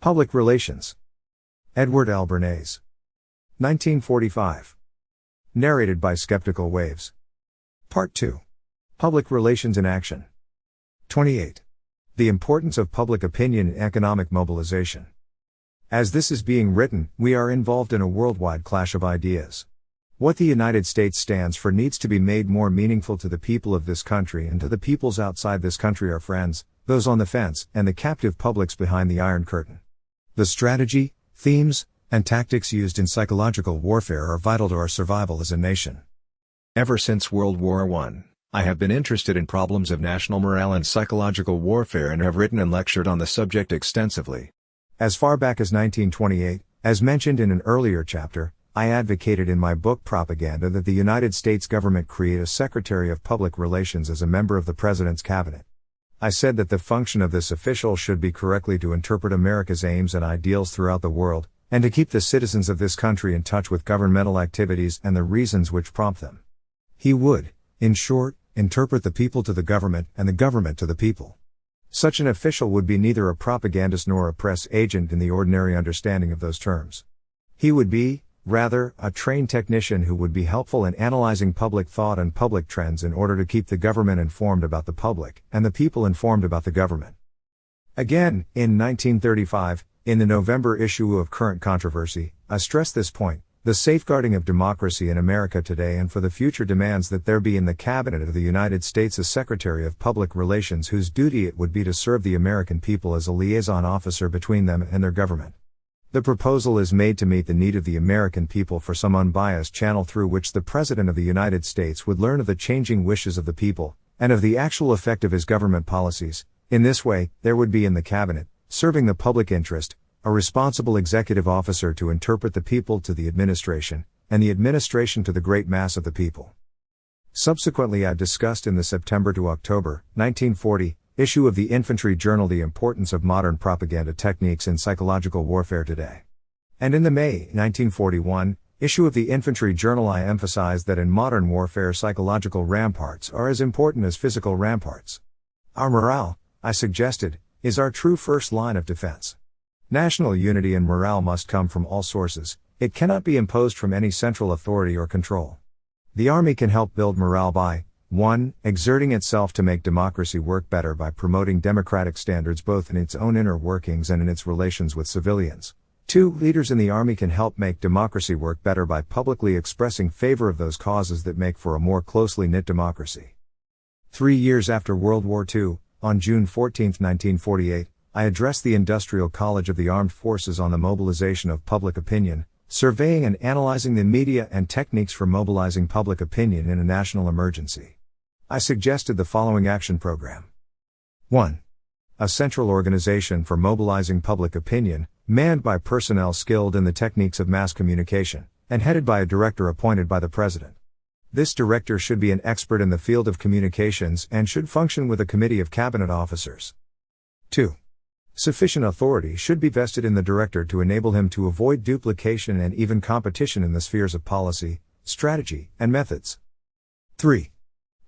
Public Relations. Edward L. Bernays. 1945. Narrated by Skeptical Waves. Part 2. Public Relations in Action. 28. The Importance of Public Opinion in Economic Mobilization. As this is being written, we are involved in a worldwide clash of ideas. What the United States stands for needs to be made more meaningful to the people of this country and to the peoples outside this country, our friends, those on the fence, and the captive publics behind the Iron Curtain. The strategy, themes, and tactics used in psychological warfare are vital to our survival as a nation. Ever since World War I, I have been interested in problems of national morale and psychological warfare and have written and lectured on the subject extensively. As far back as 1928, as mentioned in an earlier chapter, I advocated in my book Propaganda that the United States government create a Secretary of Public Relations as a member of the President's cabinet. I said that the function of this official should be correctly to interpret America's aims and ideals throughout the world, and to keep the citizens of this country in touch with governmental activities and the reasons which prompt them. He would, in short, interpret the people to the government and the government to the people. Such an official would be neither a propagandist nor a press agent in the ordinary understanding of those terms. He would be, rather, a trained technician who would be helpful in analyzing public thought and public trends in order to keep the government informed about the public, and the people informed about the government. Again, in 1935, in the November issue of Current Controversy, I stressed this point: the safeguarding of democracy in America today and for the future demands that there be in the Cabinet of the United States a Secretary of Public Relations whose duty it would be to serve the American people as a liaison officer between them and their government. The proposal is made to meet the need of the American people for some unbiased channel through which the President of the United States would learn of the changing wishes of the people, and of the actual effect of his government policies. In this way, there would be in the Cabinet, serving the public interest, a responsible executive officer to interpret the people to the administration, and the administration to the great mass of the people. Subsequently, I discussed in the September to October, 1940, issue of the Infantry Journal the importance of modern propaganda techniques in psychological warfare today. And in the May 1941 issue of the Infantry Journal I emphasized that in modern warfare psychological ramparts are as important as physical ramparts. Our morale, I suggested, is our true first line of defense. National unity and morale must come from all sources. It cannot be imposed from any central authority or control. The Army can help build morale by 1. Exerting itself to make democracy work better by promoting democratic standards both in its own inner workings and in its relations with civilians. 2. Leaders in the Army can help make democracy work better by publicly expressing favor of those causes that make for a more closely knit democracy. 3 years after World War II, on June 14, 1948, I addressed the Industrial College of the Armed Forces on the mobilization of public opinion, surveying and analyzing the media and techniques for mobilizing public opinion in a national emergency. I suggested the following action program. 1. A central organization for mobilizing public opinion, manned by personnel skilled in the techniques of mass communication, and headed by a director appointed by the President. This director should be an expert in the field of communications and should function with a committee of cabinet officers. 2. Sufficient authority should be vested in the director to enable him to avoid duplication and even competition in the spheres of policy, strategy, and methods. 3.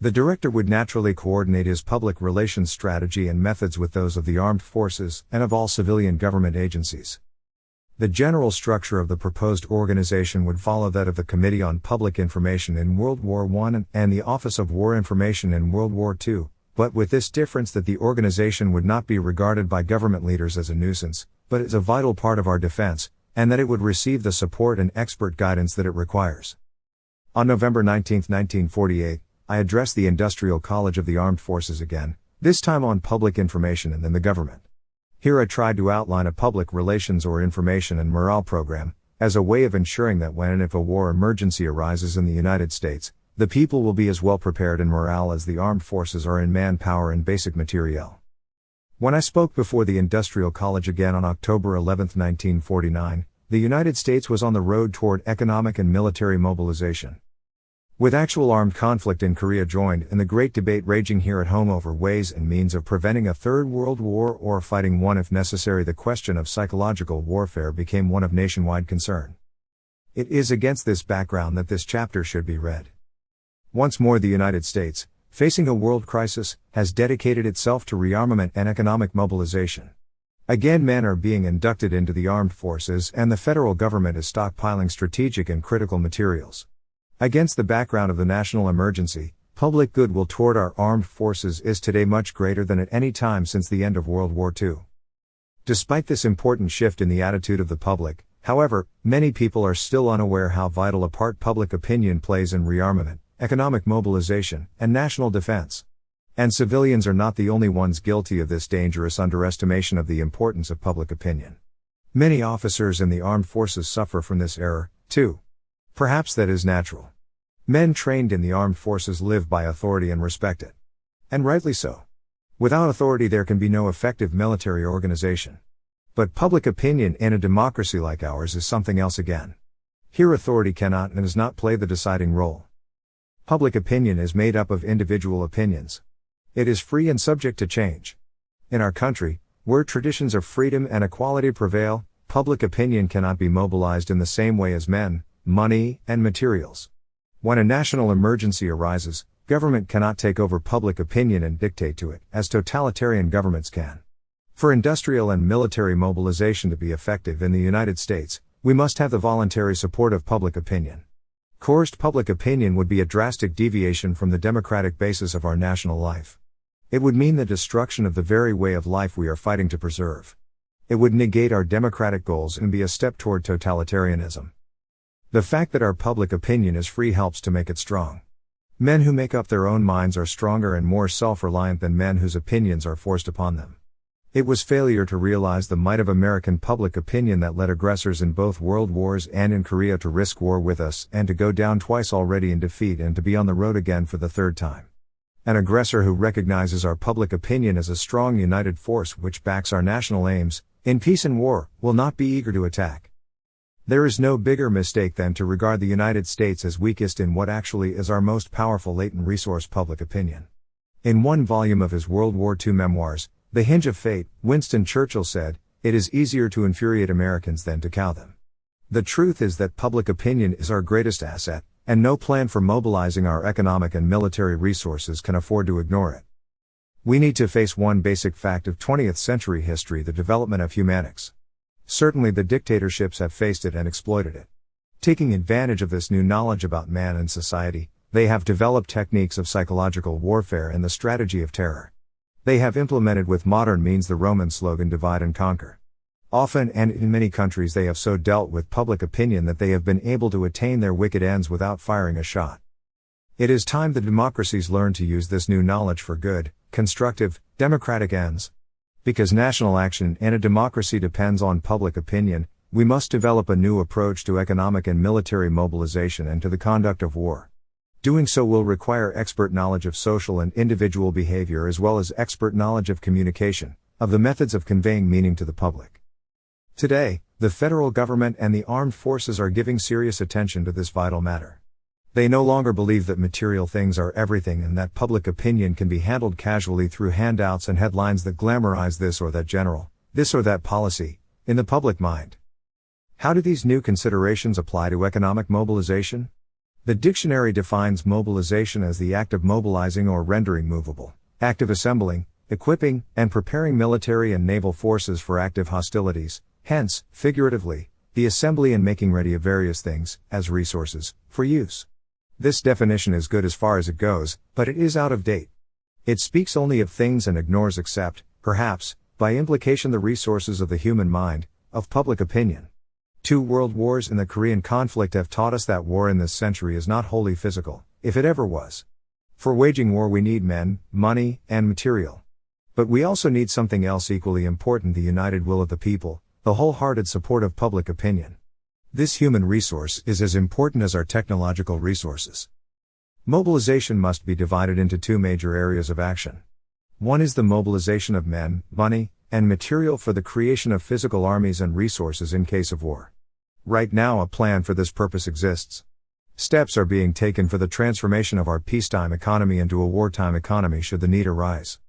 The director would naturally coordinate his public relations strategy and methods with those of the armed forces and of all civilian government agencies. The general structure of the proposed organization would follow that of the Committee on Public Information in World War I and the Office of War Information in World War II, but with this difference that the organization would not be regarded by government leaders as a nuisance, but as a vital part of our defense, and that it would receive the support and expert guidance that it requires. On November 19, 1948, I addressed the Industrial College of the Armed Forces again, this time on public information and then the government. Here I tried to outline a public relations or information and morale program, as a way of ensuring that when and if a war emergency arises in the United States, the people will be as well prepared in morale as the armed forces are in manpower and basic materiel. When I spoke before the Industrial College again on October 11, 1949, the United States was on the road toward economic and military mobilization. With actual armed conflict in Korea joined and the great debate raging here at home over ways and means of preventing a third world war or fighting one if necessary, the question of psychological warfare became one of nationwide concern. It is against this background that this chapter should be read. Once more the United States, facing a world crisis, has dedicated itself to rearmament and economic mobilization. Again, men are being inducted into the armed forces, and the federal government is stockpiling strategic and critical materials. Against the background of the national emergency, public goodwill toward our armed forces is today much greater than at any time since the end of World War II. Despite this important shift in the attitude of the public, however, many people are still unaware how vital a part public opinion plays in rearmament, economic mobilization, and national defense. And civilians are not the only ones guilty of this dangerous underestimation of the importance of public opinion. Many officers in the armed forces suffer from this error, too. Perhaps that is natural. Men trained in the armed forces live by authority and respect it. And rightly so. Without authority there can be no effective military organization. But public opinion in a democracy like ours is something else again. Here authority cannot and does not play the deciding role. Public opinion is made up of individual opinions. It is free and subject to change. In our country, where traditions of freedom and equality prevail, public opinion cannot be mobilized in the same way as men, money, and materials. When a national emergency arises, government cannot take over public opinion and dictate to it, as totalitarian governments can. For industrial and military mobilization to be effective in the United States, we must have the voluntary support of public opinion. Coerced public opinion would be a drastic deviation from the democratic basis of our national life. It would mean the destruction of the very way of life we are fighting to preserve. It would negate our democratic goals and be a step toward totalitarianism. The fact that our public opinion is free helps to make it strong. Men who make up their own minds are stronger and more self-reliant than men whose opinions are forced upon them. It was failure to realize the might of American public opinion that led aggressors in both world wars and in Korea to risk war with us and to go down twice already in defeat and to be on the road again for the third time. An aggressor who recognizes our public opinion as a strong united force which backs our national aims, in peace and war, will not be eager to attack. There is no bigger mistake than to regard the United States as weakest in what actually is our most powerful latent resource, public opinion. In one volume of his World War II memoirs, The Hinge of Fate, Winston Churchill said, "It is easier to infuriate Americans than to cow them." The truth is that public opinion is our greatest asset, and no plan for mobilizing our economic and military resources can afford to ignore it. We need to face one basic fact of 20th century history: the development of humanics. Certainly the dictatorships have faced it and exploited it. Taking advantage of this new knowledge about man and society, they have developed techniques of psychological warfare and the strategy of terror. They have implemented with modern means the Roman slogan "divide and conquer." Often and in many countries they have so dealt with public opinion that they have been able to attain their wicked ends without firing a shot. It is time the democracies learn to use this new knowledge for good, constructive, democratic ends. Because national action in a democracy depends on public opinion, we must develop a new approach to economic and military mobilization and to the conduct of war. Doing so will require expert knowledge of social and individual behavior as well as expert knowledge of communication, of the methods of conveying meaning to the public. Today, the federal government and the armed forces are giving serious attention to this vital matter. They no longer believe that material things are everything and that public opinion can be handled casually through handouts and headlines that glamorize this or that general, this or that policy, in the public mind. How do these new considerations apply to economic mobilization? The dictionary defines mobilization as the act of mobilizing or rendering movable, active assembling, equipping, and preparing military and naval forces for active hostilities, hence, figuratively, the assembly and making ready of various things, as resources, for use. This definition is good as far as it goes, but it is out of date. It speaks only of things and ignores except, perhaps, by implication the resources of the human mind, of public opinion. 2 world wars and the Korean conflict have taught us that war in this century is not wholly physical, if it ever was. For waging war we need men, money, and material. But we also need something else equally important: the united will of the people, the wholehearted support of public opinion. This human resource is as important as our technological resources. Mobilization must be divided into 2 major areas of action. One is the mobilization of men, money, and material for the creation of physical armies and resources in case of war. Right now a plan for this purpose exists. Steps are being taken for the transformation of our peacetime economy into a wartime economy should the need arise.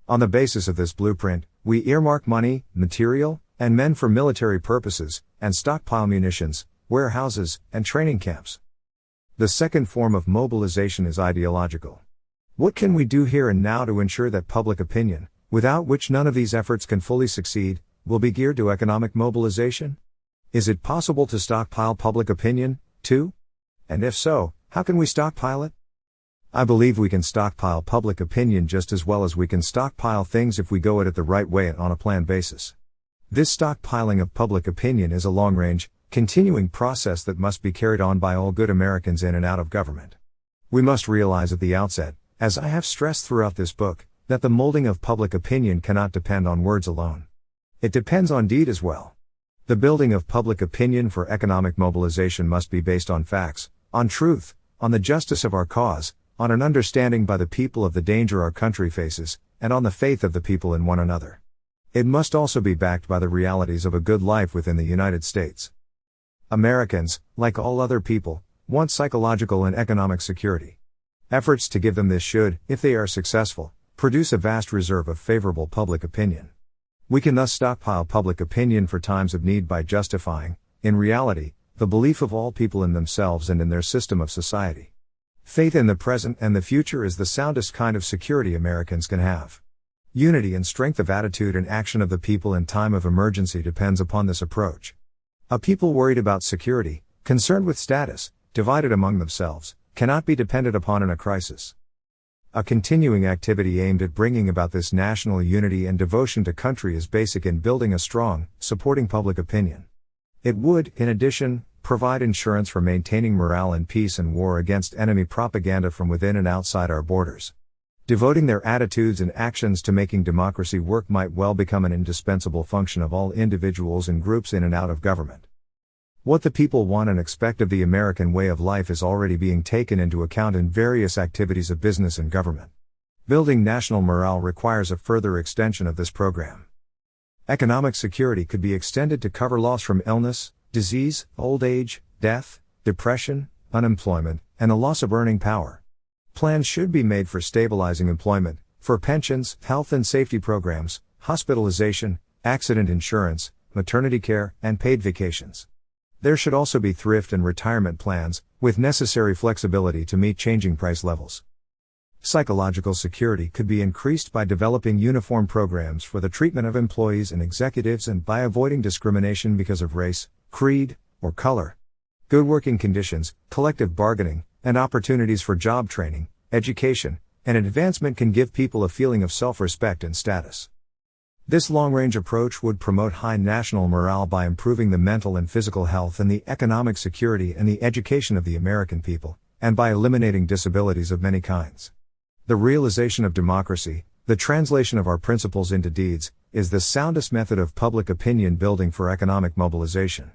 On the basis of this blueprint, we earmark money, material, and men for military purposes, and stockpile munitions, warehouses, and training camps. The second form of mobilization is ideological. What can we do here and now to ensure that public opinion, without which none of these efforts can fully succeed, will be geared to economic mobilization? Is it possible to stockpile public opinion, too? And if so, how can we stockpile it? I believe we can stockpile public opinion just as well as we can stockpile things if we go at it the right way and on a planned basis. This stockpiling of public opinion is a long-range, continuing process that must be carried on by all good Americans in and out of government. We must realize at the outset, as I have stressed throughout this book, that the molding of public opinion cannot depend on words alone. It depends on deed as well. The building of public opinion for economic mobilization must be based on facts, on truth, on the justice of our cause, on an understanding by the people of the danger our country faces, and on the faith of the people in one another. It must also be backed by the realities of a good life within the United States. Americans, like all other people, want psychological and economic security. Efforts to give them this should, if they are successful, produce a vast reserve of favorable public opinion. We can thus stockpile public opinion for times of need by justifying, in reality, the belief of all people in themselves and in their system of society. Faith in the present and the future is the soundest kind of security Americans can have. Unity and strength of attitude and action of the people in time of emergency depends upon this approach. A people worried about security, concerned with status, divided among themselves, cannot be depended upon in a crisis. A continuing activity aimed at bringing about this national unity and devotion to country is basic in building a strong, supporting public opinion. It would, in addition, provide insurance for maintaining morale in peace and war against enemy propaganda from within and outside our borders. Devoting their attitudes and actions to making democracy work might well become an indispensable function of all individuals and groups in and out of government. What the people want and expect of the American way of life is already being taken into account in various activities of business and government. Building national morale requires a further extension of this program. Economic security could be extended to cover loss from illness, disease, old age, death, depression, unemployment, and the loss of earning power. Plans should be made for stabilizing employment, for pensions, health and safety programs, hospitalization, accident insurance, maternity care, and paid vacations. There should also be thrift and retirement plans, with necessary flexibility to meet changing price levels. Psychological security could be increased by developing uniform programs for the treatment of employees and executives and by avoiding discrimination because of race, creed, or color. Good working conditions, collective bargaining, and opportunities for job training, education, and advancement can give people a feeling of self-respect and status. This long-range approach would promote high national morale by improving the mental and physical health and the economic security and the education of the American people, and by eliminating disabilities of many kinds. The realization of democracy, the translation of our principles into deeds, is the soundest method of public opinion building for economic mobilization.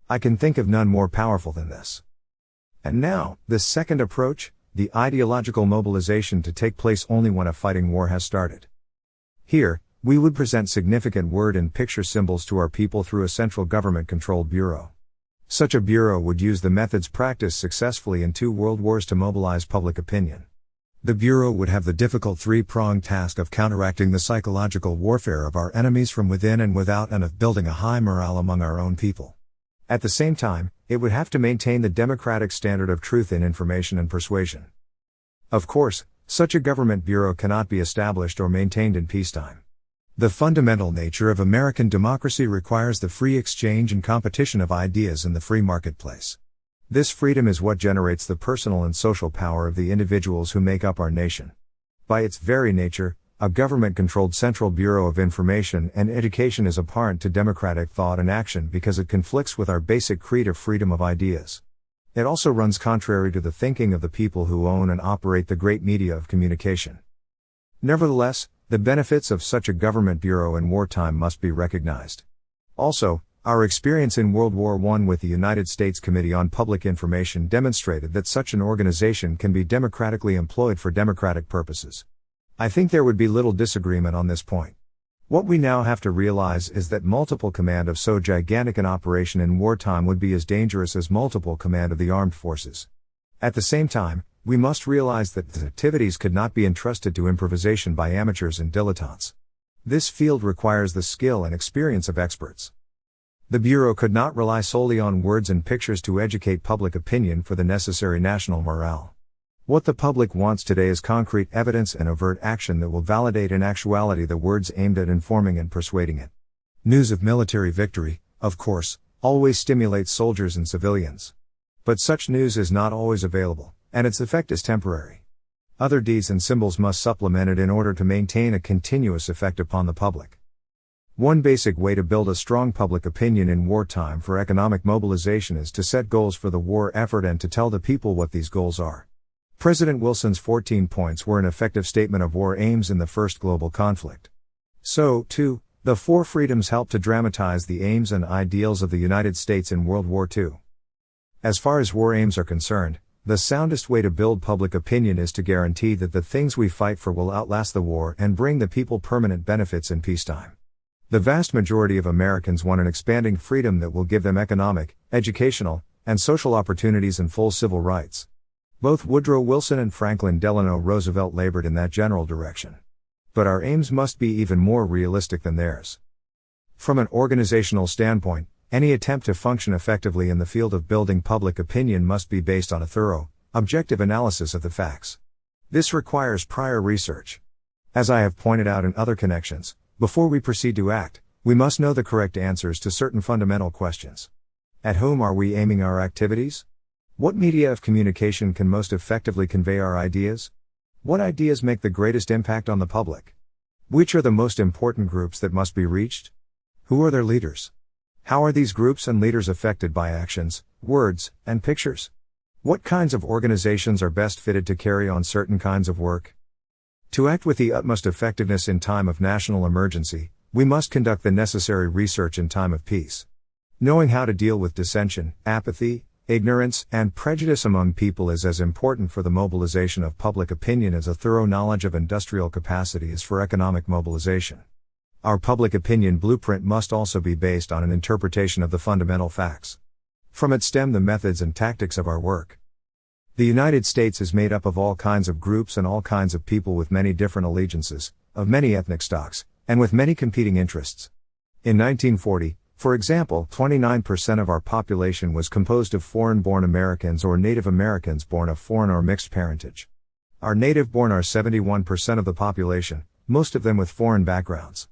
I can think of none more powerful than this. And now, this second approach, the ideological mobilization to take place only when a fighting war has started. Here, we would present significant word and picture symbols to our people through a central government-controlled bureau. Such a bureau would use the methods practiced successfully in 2 world wars to mobilize public opinion. The bureau would have the difficult 3-pronged task of counteracting the psychological warfare of our enemies from within and without and of building a high morale among our own people. At the same time, it would have to maintain the democratic standard of truth in information and persuasion. Of course, such a government bureau cannot be established or maintained in peacetime. The fundamental nature of American democracy requires the free exchange and competition of ideas in the free marketplace. This freedom is what generates the personal and social power of the individuals who make up our nation. By its very nature, a government-controlled Central Bureau of Information and Education is abhorrent to democratic thought and action because it conflicts with our basic creed of freedom of ideas. It also runs contrary to the thinking of the people who own and operate the great media of communication. Nevertheless, the benefits of such a government bureau in wartime must be recognized. Also, our experience in World War I with the United States Committee on Public Information demonstrated that such an organization can be democratically employed for democratic purposes. I think there would be little disagreement on this point. What we now have to realize is that multiple command of so gigantic an operation in wartime would be as dangerous as multiple command of the armed forces. At the same time, we must realize that the activities could not be entrusted to improvisation by amateurs and dilettantes. This field requires the skill and experience of experts. The Bureau could not rely solely on words and pictures to educate public opinion for the necessary national morale. What the public wants today is concrete evidence and overt action that will validate in actuality the words aimed at informing and persuading it. News of military victory, of course, always stimulates soldiers and civilians. But such news is not always available, and its effect is temporary. Other deeds and symbols must supplement it in order to maintain a continuous effect upon the public. One basic way to build a strong public opinion in wartime for economic mobilization is to set goals for the war effort and to tell the people what these goals are. President Wilson's 14 points were an effective statement of war aims in the first global conflict. So, too, the 4 freedoms help to dramatize the aims and ideals of the United States in World War II. As far as war aims are concerned, the soundest way to build public opinion is to guarantee that the things we fight for will outlast the war and bring the people permanent benefits in peacetime. The vast majority of Americans want an expanding freedom that will give them economic, educational, and social opportunities and full civil rights. Both Woodrow Wilson and Franklin Delano Roosevelt labored in that general direction. But our aims must be even more realistic than theirs. From an organizational standpoint, any attempt to function effectively in the field of building public opinion must be based on a thorough, objective analysis of the facts. This requires prior research. As I have pointed out in other connections, before we proceed to act, we must know the correct answers to certain fundamental questions. At whom are we aiming our activities? What media of communication can most effectively convey our ideas? What ideas make the greatest impact on the public? Which are the most important groups that must be reached? Who are their leaders? How are these groups and leaders affected by actions, words, and pictures? What kinds of organizations are best fitted to carry on certain kinds of work? To act with the utmost effectiveness in time of national emergency, we must conduct the necessary research in time of peace. Knowing how to deal with dissension, apathy, ignorance, and prejudice among people is as important for the mobilization of public opinion as a thorough knowledge of industrial capacity is for economic mobilization. Our public opinion blueprint must also be based on an interpretation of the fundamental facts. From it stem the methods and tactics of our work. The United States is made up of all kinds of groups and all kinds of people with many different allegiances, of many ethnic stocks, and with many competing interests. In 1940, for example, 29% of our population was composed of foreign-born Americans or Native Americans born of foreign or mixed parentage. Our native-born are 71% of the population, most of them with foreign backgrounds.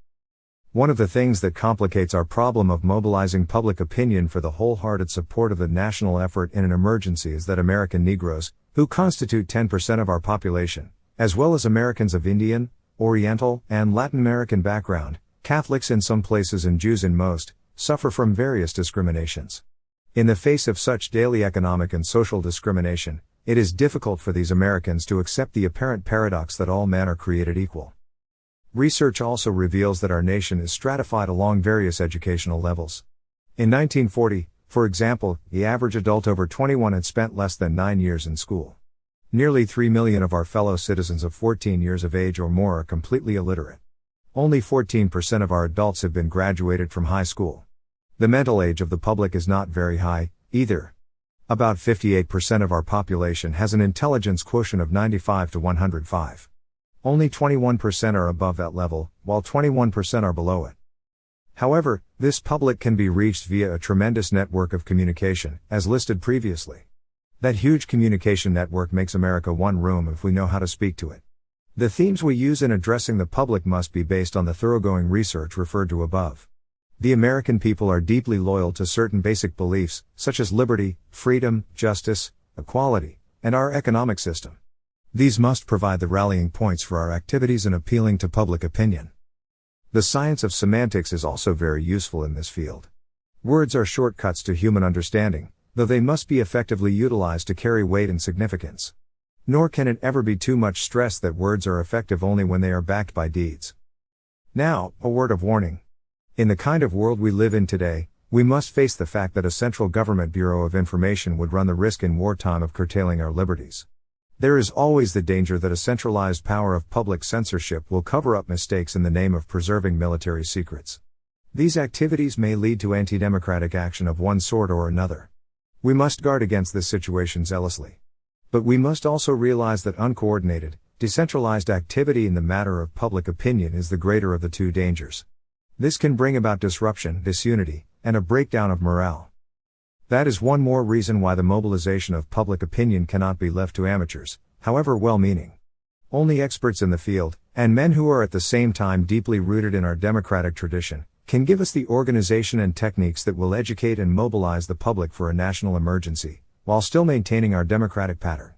One of the things that complicates our problem of mobilizing public opinion for the wholehearted support of the national effort in an emergency is that American Negroes, who constitute 10% of our population, as well as Americans of Indian, Oriental, and Latin American background, Catholics in some places and Jews in most, suffer from various discriminations. In the face of such daily economic and social discrimination, it is difficult for these Americans to accept the apparent paradox that all men are created equal. Research also reveals that our nation is stratified along various educational levels. In 1940, for example, the average adult over 21 had spent less than 9 years in school. Nearly 3 million of our fellow citizens of 14 years of age or more are completely illiterate. Only 14% of our adults have been graduated from high school. The mental age of the public is not very high, either. About 58% of our population has an intelligence quotient of 95 to 105. Only 21% are above that level, while 21% are below it. However, this public can be reached via a tremendous network of communication, as listed previously. That huge communication network makes America one room if we know how to speak to it. The themes we use in addressing the public must be based on the thoroughgoing research referred to above. The American people are deeply loyal to certain basic beliefs, such as liberty, freedom, justice, equality, and our economic system. These must provide the rallying points for our activities in appealing to public opinion. The science of semantics is also very useful in this field. Words are shortcuts to human understanding, though they must be effectively utilized to carry weight and significance. Nor can it ever be too much stressed that words are effective only when they are backed by deeds. Now, a word of warning. In the kind of world we live in today, we must face the fact that a central government bureau of information would run the risk in wartime of curtailing our liberties. There is always the danger that a centralized power of public censorship will cover up mistakes in the name of preserving military secrets. These activities may lead to anti-democratic action of one sort or another. We must guard against this situation zealously. But we must also realize that uncoordinated, decentralized activity in the matter of public opinion is the greater of the two dangers. This can bring about disruption, disunity, and a breakdown of morale. That is one more reason why the mobilization of public opinion cannot be left to amateurs, however well-meaning. Only experts in the field, and men who are at the same time deeply rooted in our democratic tradition, can give us the organization and techniques that will educate and mobilize the public for a national emergency, while still maintaining our democratic pattern.